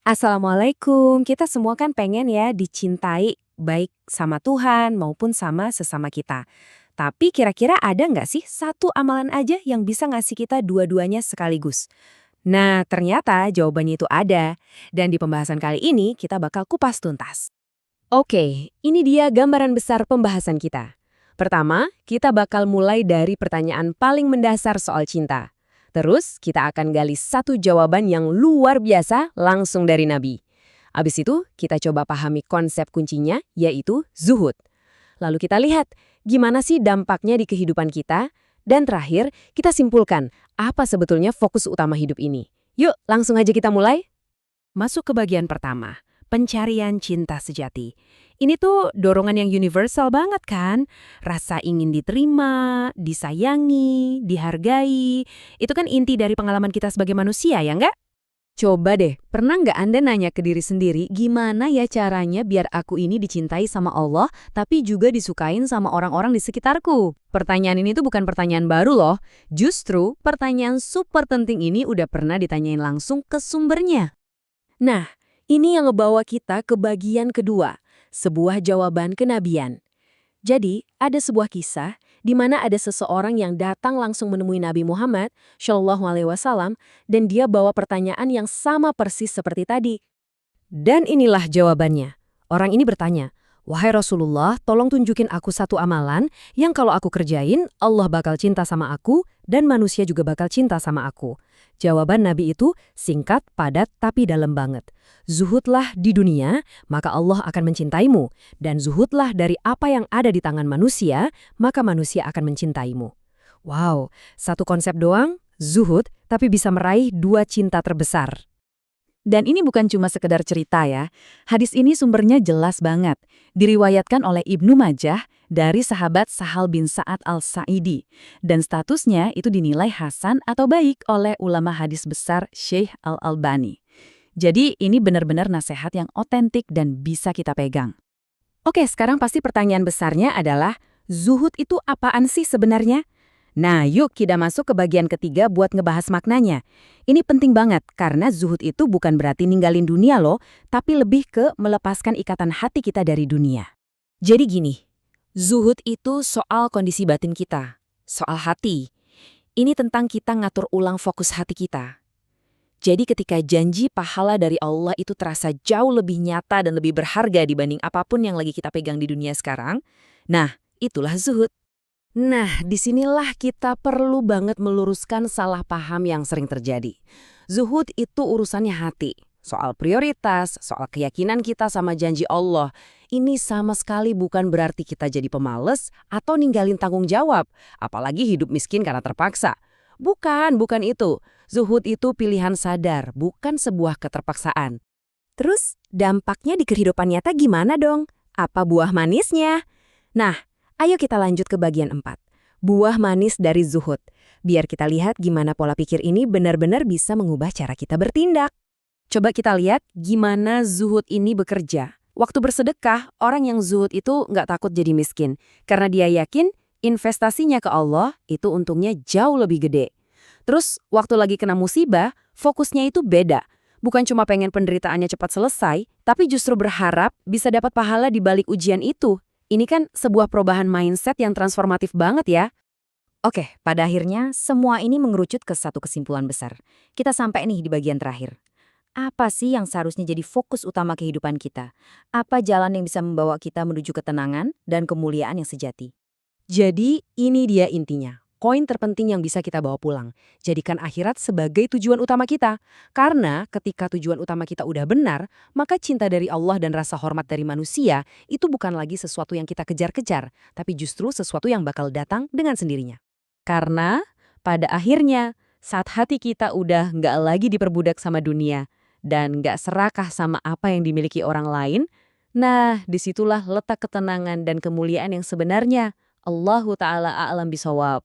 Assalamualaikum. Kita semua kan pengen ya dicintai baik sama Tuhan maupun sama sesama kita. Tapi kira-kira ada nggak sih satu amalan aja yang bisa ngasih kita dua-duanya sekaligus? Nah, ternyata jawabannya itu ada. Dan di pembahasan kali ini kita bakal kupas tuntas. Oke, ini dia gambaran besar pembahasan kita. Pertama, kita bakal mulai dari pertanyaan paling mendasar soal cinta. Terus, kita akan gali satu jawaban yang luar biasa langsung dari Nabi. Abis itu, kita coba pahami konsep kuncinya, yaitu zuhud. Lalu kita lihat, gimana sih dampaknya di kehidupan kita? Dan terakhir, kita simpulkan, apa sebetulnya fokus utama hidup ini? Yuk, langsung aja kita mulai. Masuk ke bagian pertama, pencarian cinta sejati. Ini tuh dorongan yang universal banget kan? Rasa ingin diterima, disayangi, dihargai. Itu kan inti dari pengalaman kita sebagai manusia, ya nggak? Coba deh, pernah nggak Anda nanya ke diri sendiri, gimana ya caranya biar aku ini dicintai sama Allah, tapi juga disukain sama orang-orang di sekitarku? Pertanyaan ini tuh bukan pertanyaan baru loh. Justru, pertanyaan super penting ini udah pernah ditanyain langsung ke sumbernya. Nah, ini yang ngebawa kita ke bagian kedua, sebuah jawaban kenabian. Jadi, ada sebuah kisah di mana ada seseorang yang datang langsung menemui Nabi Muhammad Shallallahu Alaihi Wasallam dan dia bawa pertanyaan yang sama persis seperti tadi. Dan inilah jawabannya. Orang ini bertanya, "Wahai Rasulullah, tolong tunjukin aku satu amalan yang kalau aku kerjain, Allah bakal cinta sama aku dan manusia juga bakal cinta sama aku." Jawaban Nabi itu singkat, padat, tapi dalam banget. Zuhudlah di dunia, maka Allah akan mencintaimu. Dan zuhudlah dari apa yang ada di tangan manusia, maka manusia akan mencintaimu. Wow, satu konsep doang, zuhud, tapi bisa meraih dua cinta terbesar. Dan ini bukan cuma sekedar cerita ya. Hadis ini sumbernya jelas banget. Diriwayatkan oleh Ibnu Majah dari sahabat Sahal bin Sa'ad al-Sa'idi. Dan statusnya itu dinilai hasan atau baik oleh ulama hadis besar Syekh Al-Albani. Jadi ini benar-benar nasihat yang otentik dan bisa kita pegang. Oke, sekarang pasti pertanyaan besarnya adalah, zuhud itu apaan sih sebenarnya? Nah, yuk kita masuk ke bagian ketiga buat ngebahas maknanya. Ini penting banget karena zuhud itu bukan berarti ninggalin dunia loh, tapi lebih ke melepaskan ikatan hati kita dari dunia. Jadi gini, zuhud itu soal kondisi batin kita, soal hati. Ini tentang kita ngatur ulang fokus hati kita. Jadi ketika janji pahala dari Allah itu terasa jauh lebih nyata dan lebih berharga dibanding apapun yang lagi kita pegang di dunia sekarang, nah itulah zuhud. Nah, disinilah kita perlu banget meluruskan salah paham yang sering terjadi. Zuhud itu urusannya hati. Soal prioritas, soal keyakinan kita sama janji Allah. Ini sama sekali bukan berarti kita jadi pemalas atau ninggalin tanggung jawab. Apalagi hidup miskin karena terpaksa. Bukan itu. Zuhud itu pilihan sadar, bukan sebuah keterpaksaan. Terus, dampaknya di kehidupan nyata gimana dong? Apa buah manisnya? Nah, ayo kita lanjut ke bagian 4. Buah manis dari zuhud. Biar kita lihat gimana pola pikir ini benar-benar bisa mengubah cara kita bertindak. Coba kita lihat gimana zuhud ini bekerja. Waktu bersedekah, orang yang zuhud itu nggak takut jadi miskin. Karena dia yakin investasinya ke Allah itu untungnya jauh lebih gede. Terus, waktu lagi kena musibah, fokusnya itu beda. Bukan cuma pengen penderitaannya cepat selesai, tapi justru berharap bisa dapat pahala di balik ujian itu. Ini kan sebuah perubahan mindset yang transformatif banget ya. Oke, pada akhirnya semua ini mengerucut ke satu kesimpulan besar. Kita sampai nih di bagian terakhir. Apa sih yang seharusnya jadi fokus utama kehidupan kita? Apa jalan yang bisa membawa kita menuju ketenangan dan kemuliaan yang sejati? Jadi ini dia intinya. Koin terpenting yang bisa kita bawa pulang. Jadikan akhirat sebagai tujuan utama kita. Karena ketika tujuan utama kita udah benar, maka cinta dari Allah dan rasa hormat dari manusia itu bukan lagi sesuatu yang kita kejar-kejar, tapi justru sesuatu yang bakal datang dengan sendirinya. Karena pada akhirnya, saat hati kita udah nggak lagi diperbudak sama dunia dan nggak serakah sama apa yang dimiliki orang lain, nah disitulah letak ketenangan dan kemuliaan yang sebenarnya. Allahu Ta'ala a'lam bishawab.